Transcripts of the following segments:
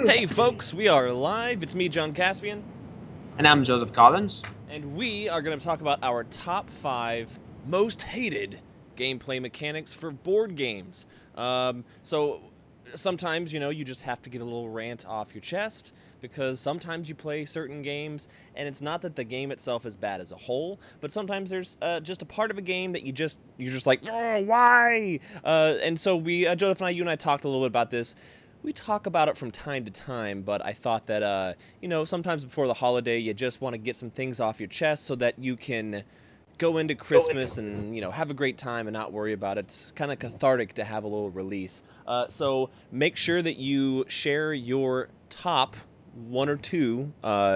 Hey folks, we are live. It's me, John Caspian, And I'm Joseph Collins. and we are going to talk about our top 5 most hated gameplay mechanics for board games. So sometimes, you just have to get a little rant off your chest because sometimes you play certain games and it's not that the game itself is bad as a whole, but sometimes there's just a part of a game that you're just like, oh, why? And so Joseph and I, you and I talked a little bit about this. We talk about it from time to time, but I thought that, sometimes before the holiday, you just want to get some things off your chest so that you can go into Christmas and, have a great time and not worry about it. It's kind of cathartic to have a little release. So make sure that you share your top 1 or 2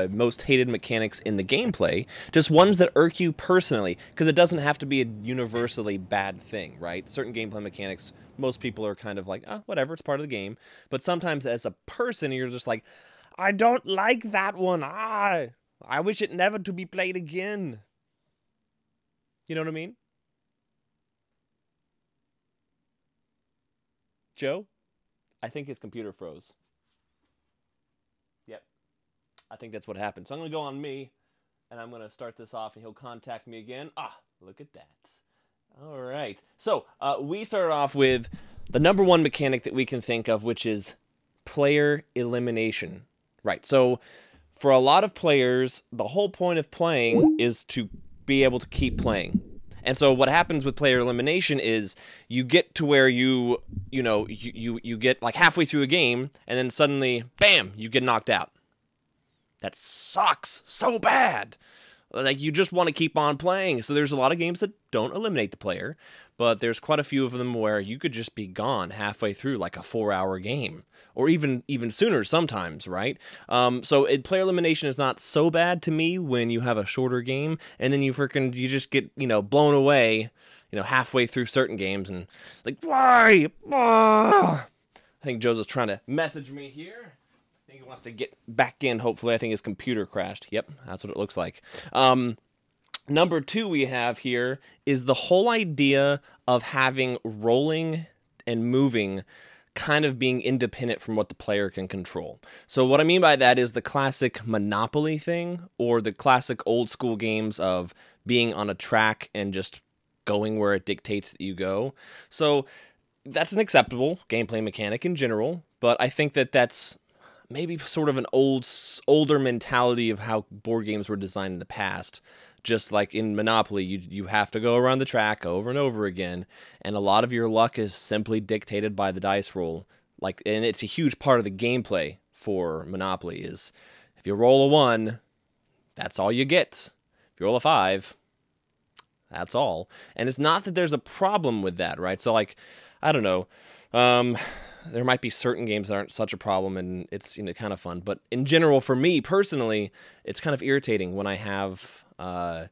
most hated mechanics in the gameplay, just ones that irk you personally, because it doesn't have to be a universally bad thing, right? Certain gameplay mechanics, most people are kind of like, oh, whatever, it's part of the game, but sometimes as a person, you're just like, I don't like that one, I wish it never to be played again. You know what I mean? Joe? I think his computer froze. Yep. I think that's what happened. So I'm going to go on me, and I'm going to start this off, and he'll contact me again. Ah, look at that. All right. So we started off with the number 1 mechanic that we can think of, which is player elimination. Right. So for a lot of players, the whole point of playing is to be able to keep playing. And so what happens with player elimination is you get to where you get like halfway through a game, and then suddenly, bam, you get knocked out. That sucks so bad. Like, you just want to keep on playing. So there's a lot of games that don't eliminate the player, but there's quite a few of them where you could just be gone halfway through, like a 4-hour game, or even sooner sometimes, right? So player elimination is not so bad to me when you have a shorter game, and then you just get blown away, halfway through certain games, and like, why? Ah! I think Joseph's trying to message me here. He wants to get back in, hopefully. I think his computer crashed. Yep, that's what it looks like. Number 2 we have here is the whole idea of having rolling and moving kind of being independent from what the player can control. So what I mean by that is the classic Monopoly thing, or the classic old school games of being on a track and just going where it dictates that you go. So that's an acceptable gameplay mechanic in general, but I think that that's maybe sort of an older mentality of how board games were designed in the past. Just like in Monopoly, you have to go around the track over and over again, and a lot of your luck is simply dictated by the dice roll. And it's a huge part of the gameplay for Monopoly is if you roll a 1, that's all you get. If you roll a 5, that's all. And it's not that there's a problem with that, right? So, like, I don't know. There might be certain games that aren't such a problem, and it's kind of fun. But in general, for me personally, it's kind of irritating when I have I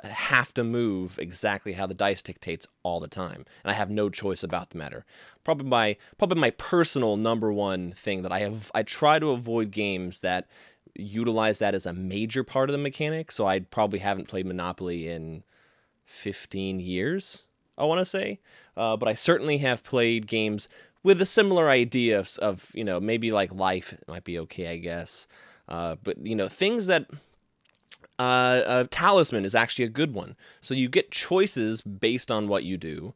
have to move exactly how the dice dictates all the time, and I have no choice about the matter. Probably my personal number 1 thing that I try to avoid games that utilize that as a major part of the mechanic. So I probably haven't played Monopoly in 15 years, I want to say, but I certainly have played games with a similar idea of maybe like Life might be okay, I guess. But things that Talisman is actually a good one. So you get choices based on what you do,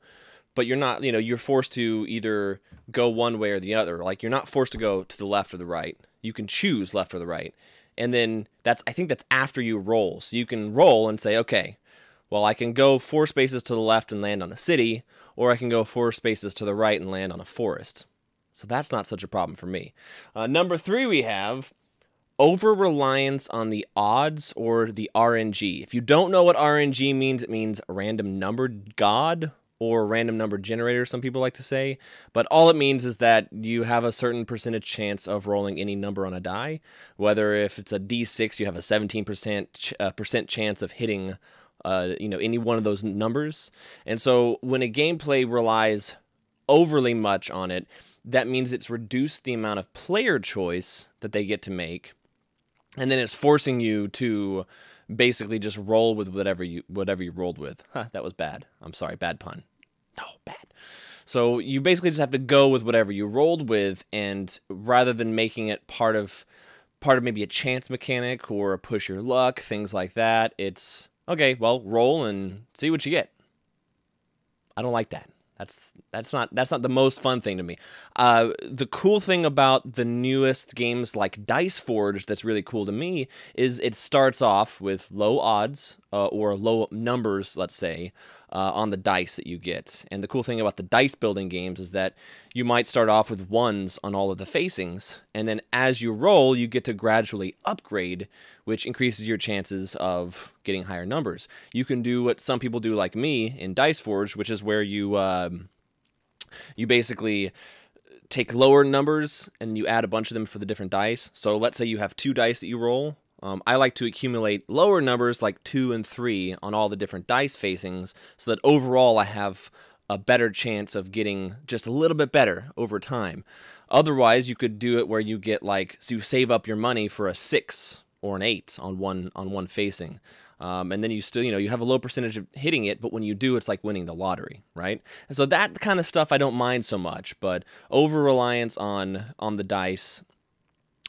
but you're not, you're forced to either go one way or the other. Like, you're not forced to go to the left or the right. You can choose left or the right. And then I think that's after you roll. So you can roll and say, okay, well, I can go 4 spaces to the left and land on a city, or I can go 4 spaces to the right and land on a forest. So that's not such a problem for me. Number 3 we have over-reliance on the odds or the RNG. If you don't know what RNG means, it means random number god or random number generator, some people like to say. But all it means is that you have a certain percentage chance of rolling any number on a die. Whether if it's a D6, you have a 17% chance of hitting any one of those numbers. And so when a gameplay relies overly much on it, that means it's reduced the amount of player choice that they get to make, and then it's forcing you to basically just roll with whatever you rolled with. Huh, that was bad. I'm sorry, bad pun. No, bad. So you basically just have to go with whatever you rolled with, and rather than making it part of maybe a chance mechanic or a push your luck, things like that, it's okay, well, roll and see what you get. I don't like that. That's not the most fun thing to me. The cool thing about the newest games like Dice Forge that's really cool to me is it starts off with low odds or low numbers, let's say, on the dice that you get. And the cool thing about the dice building games is that you might start off with ones on all of the facings, and then as you roll, you get to gradually upgrade, which increases your chances of getting higher numbers. You can do what some people do like me in Dice Forge, which is where you basically take lower numbers and you add a bunch of them for the different dice. So let's say you have 2 dice that you roll. I like to accumulate lower numbers like 2 and 3 on all the different dice facings so that overall I have a better chance of getting just a little bit better over time. Otherwise, you could do it where you get so you save up your money for a 6 or an 8 on one facing. And then you still, you have a low percentage of hitting it, but when you do, it's like winning the lottery, right? And so that kind of stuff I don't mind so much, but over-reliance on the dice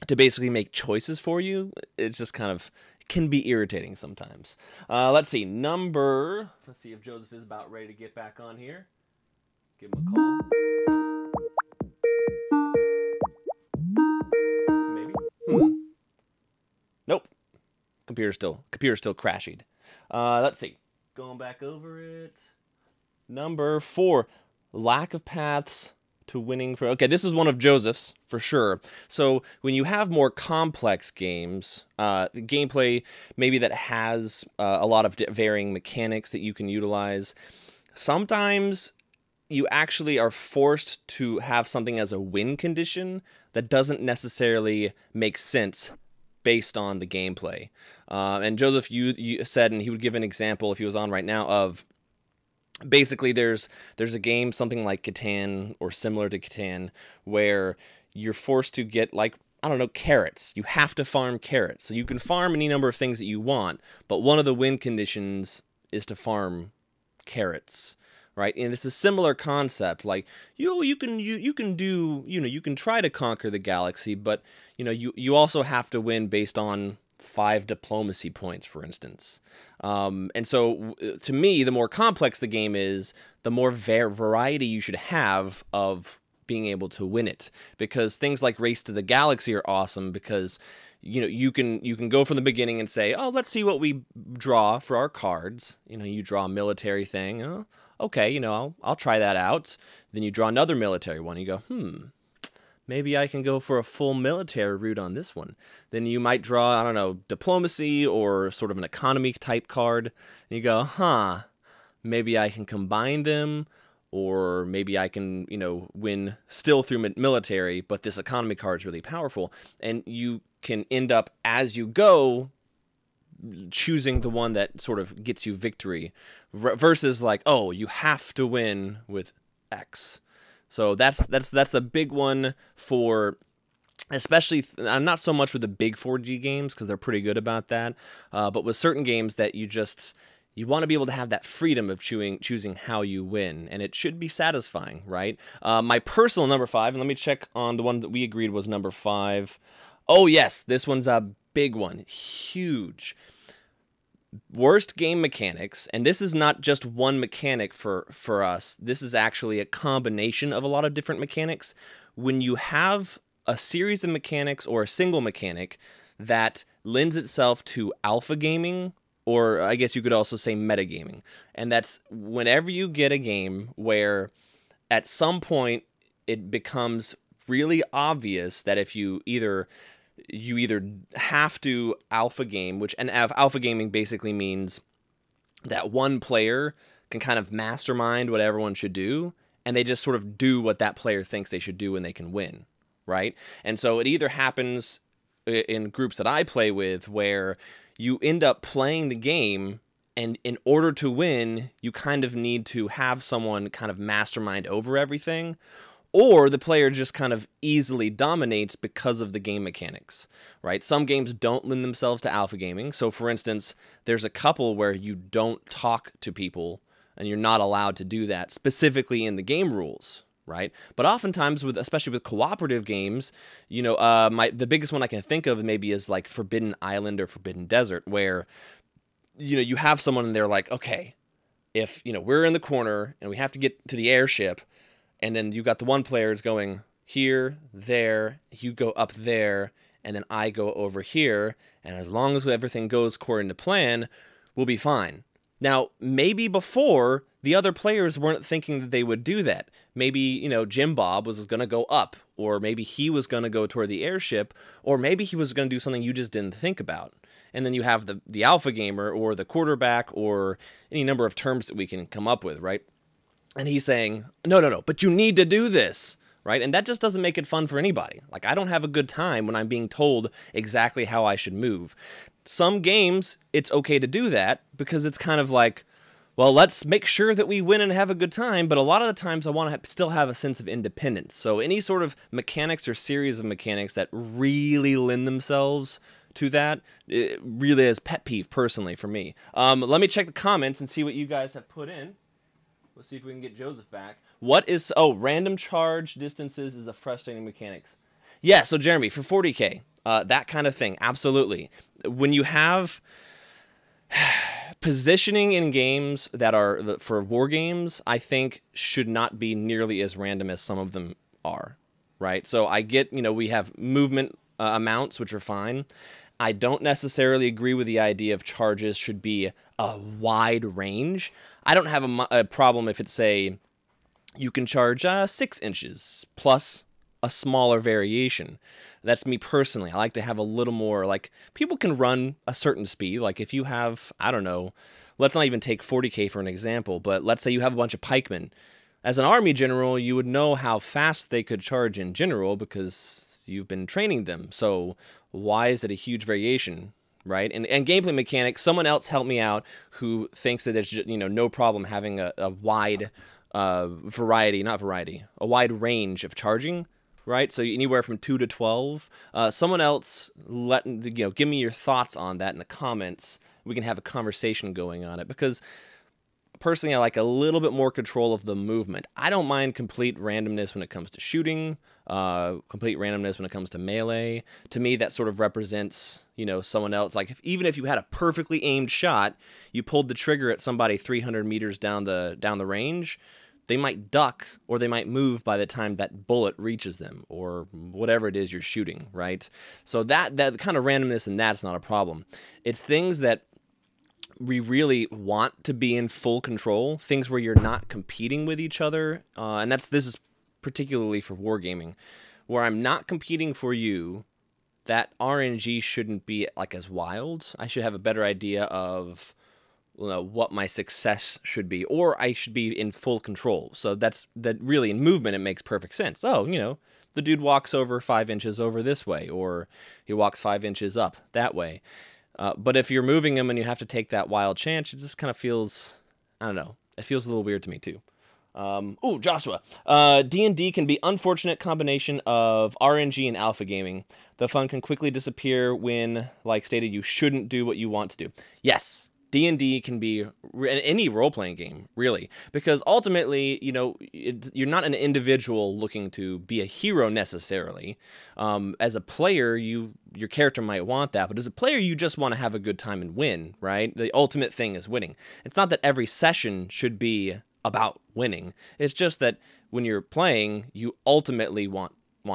to basically make choices for you, it's just can be irritating sometimes. Let's see if Joseph is about ready to get back on here. Give him a call. Maybe? Nope. Computer's still crashed. Let's see. Going back over it. Number 4, lack of paths to winning. Okay, this is one of Joseph's for sure. So when you have more complex games, gameplay maybe that has a lot of varying mechanics that you can utilize, sometimes you actually are forced to have something as a win condition that doesn't necessarily make sense based on the gameplay. And Joseph, you said, and he would give an example if he was on right now, of basically there's a game, something like Catan or similar to Catan, where you're forced to get, I don't know, carrots. You have to farm carrots. So you can farm any number of things that you want, but one of the win conditions is to farm carrots. Right, and it's a similar concept. Like you can try to conquer the galaxy, but you also have to win based on 5 diplomacy points, for instance. And so, to me, the more complex the game is, the more variety you should have of being able to win it. Because things like Race to the Galaxy are awesome because you can go from the beginning and say, oh, let's see what we draw for our cards. You draw a military thing. Oh, okay, I'll try that out. Then you draw another military one. You go, maybe I can go for a full military route on this one. Then you might draw, I don't know, diplomacy or sort of an economy type card. And you go, maybe I can combine them, or maybe I can, win still through military, but this economy card is really powerful. And you can end up, as you go, choosing the one that sort of gets you victory versus you have to win with X. So that's the big one for, especially not so much with the big 4G games because they're pretty good about that, but with certain games that you want to be able to have that freedom of choosing how you win, and it should be satisfying, right? My personal number 5, and let me check on the one that we agreed was number 5. Oh yes, this one's a big one, huge. Worst game mechanics, and this is not just one mechanic for us. This is actually a combination of a lot of different mechanics. When you have a series of mechanics or a single mechanic that lends itself to alpha gaming, or I guess you could also say metagaming, and that's whenever you get a game where at some point it becomes really obvious that if you either have to alpha game, and alpha gaming basically means that one player can kind of mastermind what everyone should do, and they just sort of do what that player thinks they should do and they can win, right? And so it either happens in groups that I play with where you end up playing the game, and in order to win, you kind of need to have someone kind of mastermind over everything, or the player just kind of easily dominates because of the game mechanics, right? Some games don't lend themselves to alpha gaming. So, for instance, there's a couple where you don't talk to people and you're not allowed to do that specifically in the game rules, right? But oftentimes, especially with cooperative games, the biggest one I can think of maybe is like Forbidden Island or Forbidden Desert, where you have someone and they're like, okay, if we're in the corner and we have to get to the airship, and then you got the one player is going here, there, you go up there, and then I go over here, and as long as everything goes according to plan, we'll be fine. Now, maybe before, the other players weren't thinking that they would do that. Maybe, Jim Bob was going to go up, or maybe he was going to go toward the airship, or maybe he was going to do something you just didn't think about. And then you have the alpha gamer, or the quarterback, or any number of terms that we can come up with, right? And he's saying, no, but you need to do this, right? And that just doesn't make it fun for anybody. Like, I don't have a good time when I'm being told exactly how I should move. Some games, it's okay to do that because it's kind of like, well, let's make sure that we win and have a good time, but a lot of the times I want to still have a sense of independence. So any sort of mechanics or series of mechanics that really lend themselves to that, it really is pet peeve personally for me. Let me check the comments and see what you guys have put in. Let's see if we can get Joseph back. Random charge distances is a frustrating mechanics. Yeah, so Jeremy, for 40K, that kind of thing, absolutely. When you have positioning in games that are for war games, I think should not be nearly as random as some of them are, right? So I get, we have movement amounts, which are fine. I don't necessarily agree with the idea of charges should be a wide range. I don't have a problem if it's, say, you can charge 6 inches plus a smaller variation. That's me personally. I like to have a little more, like, people can run a certain speed. Like, if you have, I don't know, let's not even take 40K for an example, but let's say you have a bunch of pikemen. As an army general, you would know how fast they could charge in general because you've been training them. So why is it a huge variation? Right? And gameplay mechanics, someone else helped me out who thinks that there's just, no problem having a wide a wide range of charging, right? So anywhere from 2 to 12. Someone else give me your thoughts on that in the comments. We can have a conversation going on it, because personally I like a little bit more control of the movement. I don't mind complete randomness when it comes to shooting, complete randomness when it comes to melee. To me, that sort of represents, someone else. Like, even if you had a perfectly aimed shot, you pulled the trigger at somebody 300 meters down the range, they might duck or they might move by the time that bullet reaches them, or whatever it is you're shooting, right? So that kind of randomness, and that's not a problem. It's things that we really want to be in full control, things where you're not competing with each other, and this is particularly for wargaming, where I'm not competing for you. That RNG shouldn't be like as wild. I should have a better idea of what my success should be, or I should be in full control. So that really in movement it makes perfect sense. Oh, the dude walks over 5 inches over this way, or he walks 5 inches up that way. But if you're moving him and you have to take that wild chance, it just kind of feels, I don't know, it feels a little weird to me too. Joshua, D&D can be unfortunate combination of RNG and alpha gaming. The fun can quickly disappear when, like stated, you shouldn't do what you want to do. Yes, D&D can be any role-playing game, really, because ultimately, you're not an individual looking to be a hero necessarily. As a player, your character might want that, but as a player, you just want to have a good time and win, right? The ultimate thing is winning. It's not that every session should be about winning. It's just that when you're playing, you ultimately want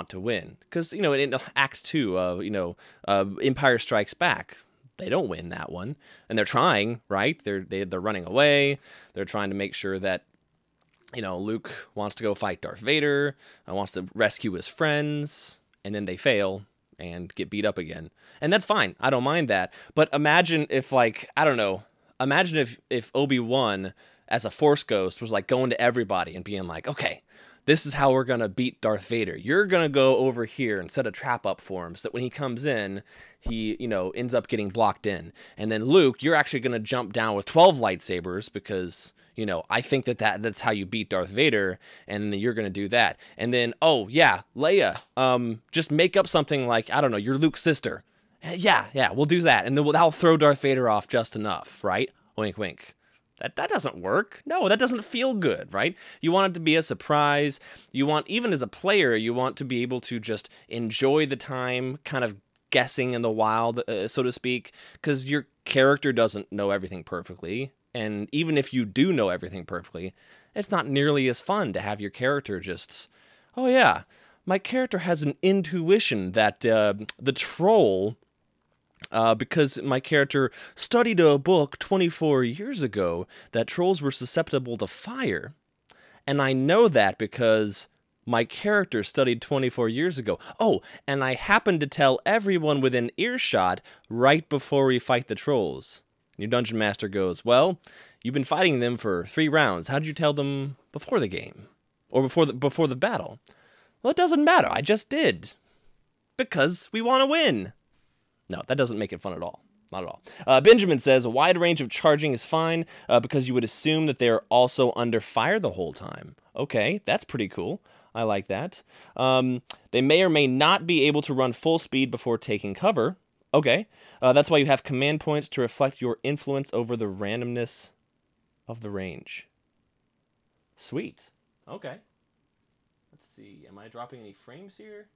to win. Because, in Act 2 of, Empire Strikes Back, they don't win that one, and they're trying, right? They're running away. They're trying to make sure that, Luke wants to go fight Darth Vader, wants to rescue his friends, and then they fail and get beat up again. And that's fine. I don't mind that. But imagine if, imagine if Obi-Wan as a Force Ghost was going to everybody and being like, okay, this is how we're going to beat Darth Vader. You're going to go over here and set a trap up for him so that when he comes in, he, ends up getting blocked in. And then Luke, you're actually going to jump down with 12 lightsabers because, I think that's how you beat Darth Vader, and you're going to do that. And then, oh, yeah, Leia, just make up something like, I don't know, you're Luke's sister. Yeah, we'll do that. And then that'll throw Darth Vader off just enough, right? Wink, wink. That doesn't work. No, that doesn't feel good, right? You want it to be a surprise. You want, even as a player, you want to be able to just enjoy the time, kind of guessing in the wild, so to speak, because your character doesn't know everything perfectly. And even if you do know everything perfectly, it's not nearly as fun to have your character just, oh yeah, my character has an intuition that the troll... because my character studied a book 24 years ago that trolls were susceptible to fire. And I know that because my character studied 24 years ago. Oh, and I happened to tell everyone within earshot right before we fight the trolls. And your dungeon master goes, well, you've been fighting them for 3 rounds. How did you tell them before the game? Or before the battle? Well, it doesn't matter. I just did. Because we want to win. No, that doesn't make it fun at all. Not at all. Benjamin says, a wide range of charging is fine because you would assume that they're also under fire the whole time. Okay, that's pretty cool. I like that. They may or may not be able to run full speed before taking cover. Okay, that's why you have command points to reflect your influence over the randomness of the range. Sweet. Okay. Let's see. Am I dropping any frames here?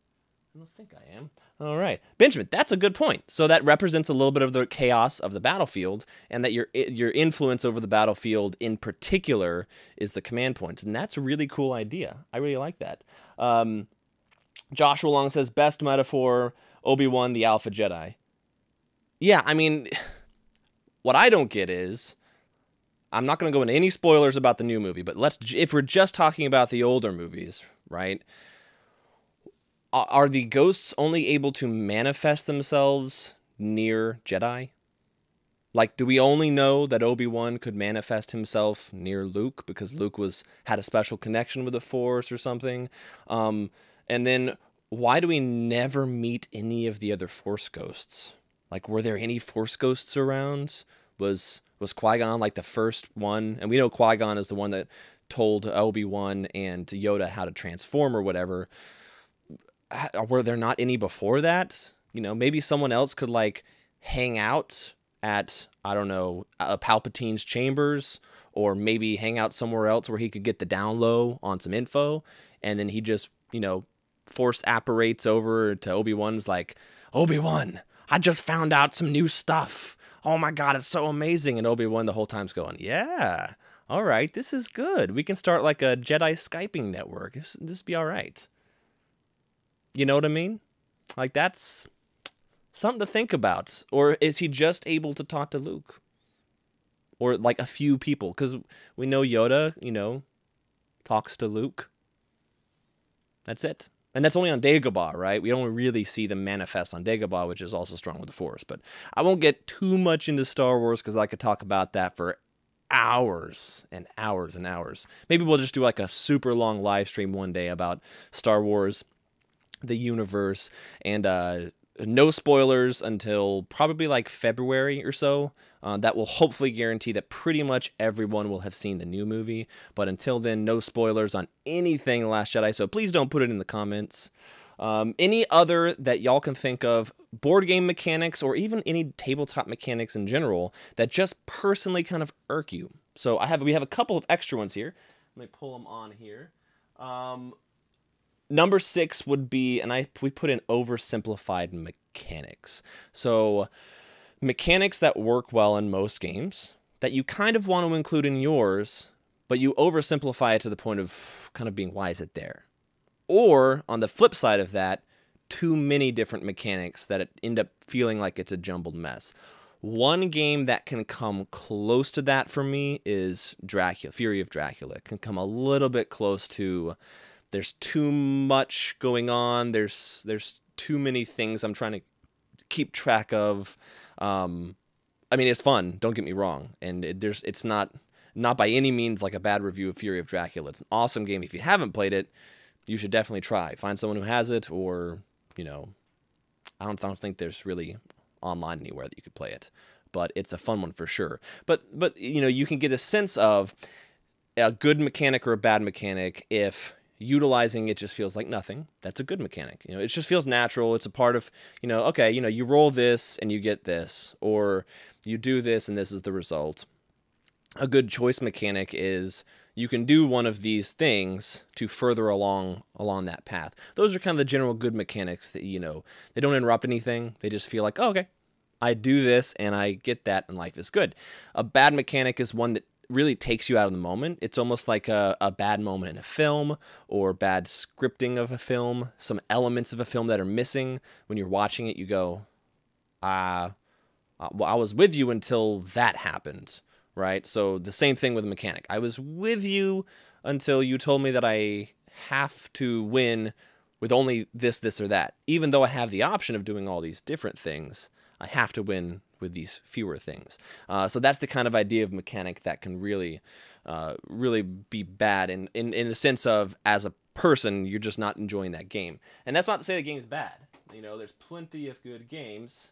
I don't think I am. All right. Benjamin, that's a good point. So that represents a little bit of the chaos of the battlefield, and that your influence over the battlefield in particular is the command points. And that's a really cool idea. I really like that. Joshua Long says, best metaphor, Obi-Wan, the Alpha Jedi. Yeah, I mean, what I don't get is, I'm not going to go into any spoilers about the new movie, but if we're just talking about the older movies, right? Are the ghosts only able to manifest themselves near Jedi? Like, do we only know that Obi-Wan could manifest himself near Luke because Luke had a special connection with the Force or something? And then why do we never meet any of the other Force ghosts? Like, were there any Force ghosts around? Was Qui-Gon like the first one? And we know Qui-Gon is the one that told Obi-Wan and Yoda how to transform or whatever. Were there not any before that? You know, maybe someone else could, like, hang out at, I don't know, Palpatine's chambers, or maybe hang out somewhere else where he could get the down low on some info, and then he just, you know, force apparates over to Obi-Wan's like, Obi-Wan, I just found out some new stuff. Oh my God, it's so amazing. And Obi-Wan the whole time's going, yeah, all right, this is good. We can start like a Jedi Skyping network. This be all right. You know what I mean? Like, that's something to think about. Or is he just able to talk to Luke? Or, like, a few people? Because we know Yoda, you know, talks to Luke. That's it. And that's only on Dagobah, right? We don't really see them manifest on Dagobah, which is also strong with the Force. But I won't get too much into Star Wars because I could talk about that for hours and hours and hours. Maybe we'll just do, like, a super long live stream one day about Star Wars, the universe, and no spoilers until probably like February or so. That will hopefully guarantee that pretty much everyone will have seen the new movie. But until then, no spoilers on anything Last Jedi, so please don't put it in the comments. Any other that y'all can think of, board game mechanics, or even any tabletop mechanics in general that just personally kind of irk you. So we have a couple of extra ones here. Let me pull them on here. Number 6 would be, and we put in oversimplified mechanics. So mechanics that work well in most games that you kind of want to include in yours, but you oversimplify it to the point of kind of being, why is it there? Or on the flip side of that, too many different mechanics that end up feeling like it's a jumbled mess. One game that can come close to that for me is Dracula, Fury of Dracula. It can come a little bit close to, there's too much going on. There's too many things I'm trying to keep track of. I mean, it's fun. Don't get me wrong, and it's not by any means like a bad review of Fury of Dracula. It's an awesome game. If you haven't played it, you should definitely try. Find someone who has it, or you know, I don't think there's really online anywhere that you could play it, but it's a fun one for sure. But you know, you can get a sense of a good mechanic or a bad mechanic if utilizing it just feels like nothing. That's a good mechanic. You know, it just feels natural. It's a part of, you know, okay, you know, you roll this and you get this, or you do this and this is the result. a good choice mechanic is you can do one of these things to further along that path. Those are kind of the general good mechanics that, you know, they don't interrupt anything. They just feel like, oh, okay, I do this and I get that and life is good. A bad mechanic is one that really takes you out of the moment. It's almost like a bad moment in a film or bad scripting of a film, some elements of a film that are missing. When you're watching it, you go, well, I was with you until that happened, right? So the same thing with a mechanic. I was with you until you told me that I have to win with only this, this, or that. Even though I have the option of doing all these different things, I have to win with these fewer things. So that's the kind of idea of mechanic that can really, really be bad in the sense of, as a person, you're just not enjoying that game. And that's not to say the game's bad. You know, there's plenty of good games.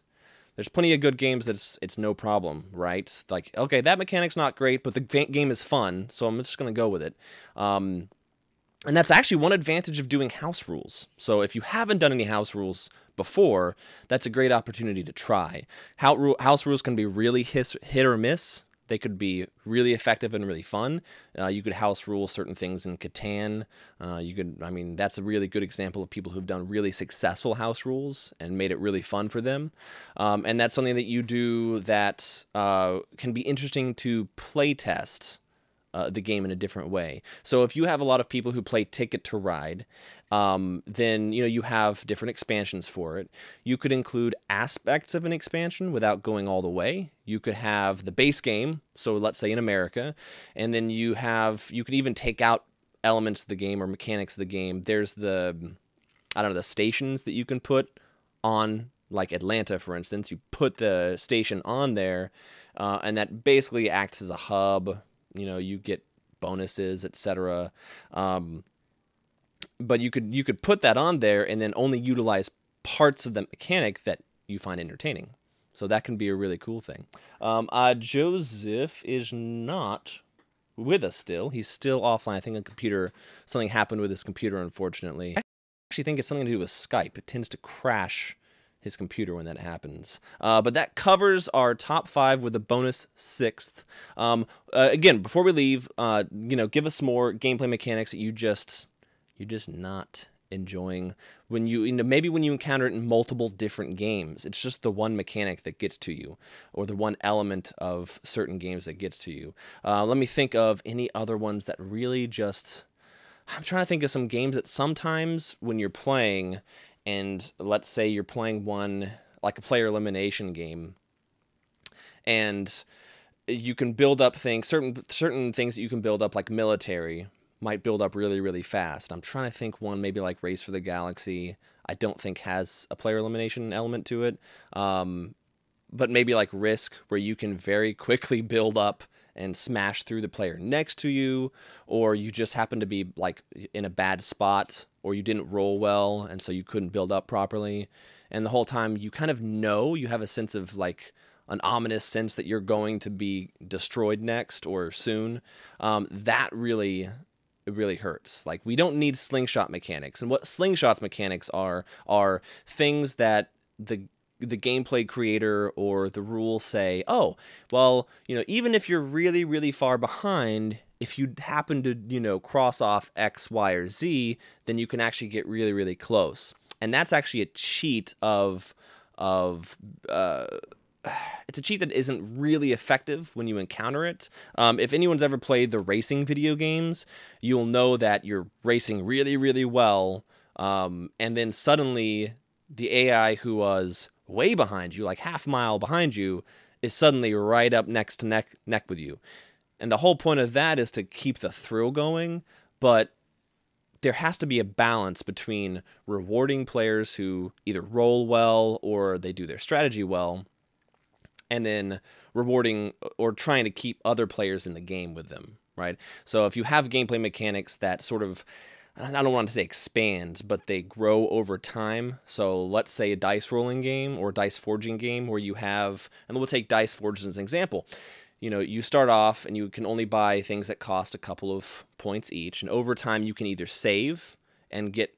There's plenty of good games that it's no problem, right? Like, okay, that mechanic's not great, but the game is fun, so I'm just going to go with it. And that's actually one advantage of doing house rules. So if you haven't done any house rules before, that's a great opportunity to try. House rules can be really hit or miss. They could be really effective and really fun. You could house rule certain things in Catan. I mean, that's a really good example of people who've done really successful house rules and made it really fun for them. And that's something that you do that can be interesting to play test the game in a different way. So if you have a lot of people who play Ticket to Ride, then you have different expansions for it. You could include aspects of an expansion without going all the way. You could have the base game, so let's say in America, and then you could even take out elements of the game or mechanics of the game. There's the stations that you can put on, like Atlanta, for instance. You put the station on there, and that basically acts as a hub. You get bonuses, etc. But you could put that on there and then only utilize parts of the mechanic that you find entertaining. So that can be a really cool thing. Joseph is not with us still. He's still offline. I think something happened with his computer, unfortunately. I actually think it's something to do with Skype. It tends to crash his computer when that happens. But that covers our top 5 with a bonus 6th. Again, before we leave, give us some more gameplay mechanics that you're just not enjoying when maybe when you encounter it in multiple different games. It's just the one mechanic that gets to you, or the one element of certain games that gets to you. Let me think of any other ones that really just... I'm trying to think of some games that sometimes when you're playing, and let's say you're playing one like a player elimination game, and you can build up things, certain things that you can build up, like military, might build up really, really fast. I'm trying to think one maybe like Race for the Galaxy. I don't think has a player elimination element to it. But maybe like Risk, where you can very quickly build up and smash through the player next to you, or you just happen to be like in a bad spot, or you didn't roll well, and so you couldn't build up properly. And the whole time you kind of you have a sense of like an ominous sense that you're going to be destroyed next or soon. That really... it really hurts. Like, we don't need slingshot mechanics. And what slingshots mechanics are things that the gameplay creator or the rules say, oh, well, even if you're really, really far behind, if you happen to, cross off X, Y, or Z, then you can actually get really, really close. And that's actually a cheat it's a cheat that isn't really effective when you encounter it. If anyone's ever played the racing video games, you'll know that you're racing really, really well, and then suddenly the AI who was way behind you, like half a mile behind you, is suddenly right up next to neck with you. And the whole point of that is to keep the thrill going, but there has to be a balance between rewarding players who either roll well or they do their strategy well, and then rewarding or trying to keep other players in the game with them, right? So if you have gameplay mechanics that sort of, I don't want to say expand, but they grow over time. So let's say a dice rolling game or dice forging game where you have, and we'll take Dice Forge as an example. You start off and you can only buy things that cost a couple of points each, and over time you can either save and get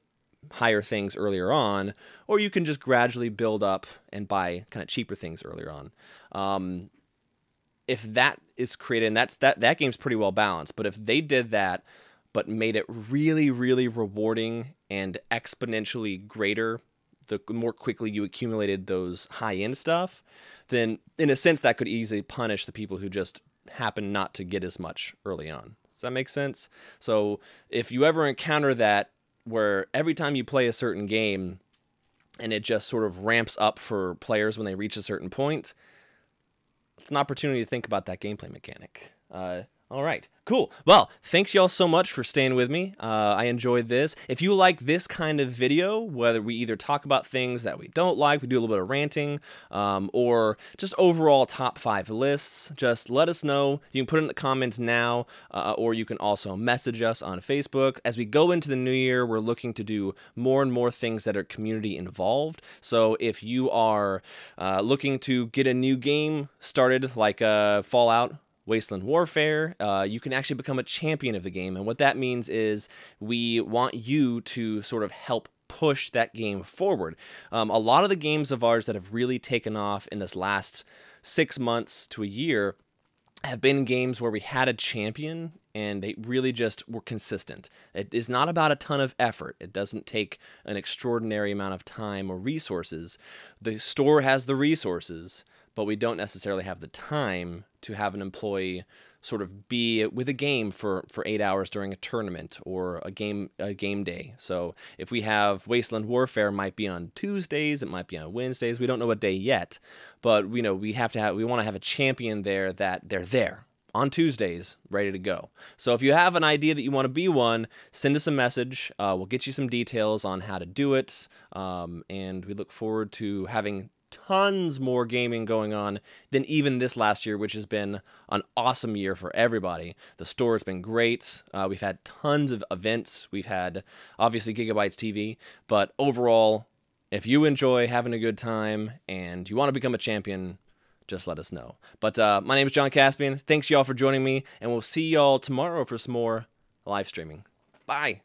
higher things earlier on, or you can just gradually build up and buy kind of cheaper things earlier on. if that is created, and that game's pretty well balanced, but if they did that, but made it really, really rewarding and exponentially greater the more quickly you accumulated those high-end stuff, then in a sense that could easily punish the people who just happen not to get as much early on. Does that make sense? So if you ever encounter that where every time you play a certain game and it just sort of ramps up for players when they reach a certain point, it's an opportunity to think about that gameplay mechanic. All right, cool. Well, thanks y'all so much for staying with me. I enjoyed this. If you like this kind of video, whether we either talk about things that we don't like, we do a little bit of ranting, or just overall top 5 lists, just let us know. You can put it in the comments now, or you can also message us on Facebook. As we go into the new year, we're looking to do more and more things that are community involved. So if you are looking to get a new game started, like Fallout, Wasteland Warfare, you can actually become a champion of the game. And what that means is we want you to sort of help push that game forward. A lot of the games of ours that have really taken off in this last 6 months to a year have been games where we had a champion and they really just were consistent. It is not about a ton of effort. It doesn't take an extraordinary amount of time or resources. The store has the resources, but we don't necessarily have the time to have an employee sort of be with a game for 8 hours during a tournament or a game day. So if we have Wasteland Warfare, it might be on Tuesdays, it might be on Wednesdays. We don't know what day yet, but we want to have a champion there that they're there on Tuesdays, ready to go. So if you have an idea that you want to be one, send us a message. We'll get you some details on how to do it, and we look forward to having tons more gaming going on than even this last year, which has been an awesome year for everybody. The store has been great. We've had tons of events. We've had, obviously, Giga-Bites TV, but overall, if you enjoy having a good time and you want to become a champion, just let us know. But my name is John Caspian. Thanks, y'all, for joining me, and we'll see y'all tomorrow for some more live streaming. Bye.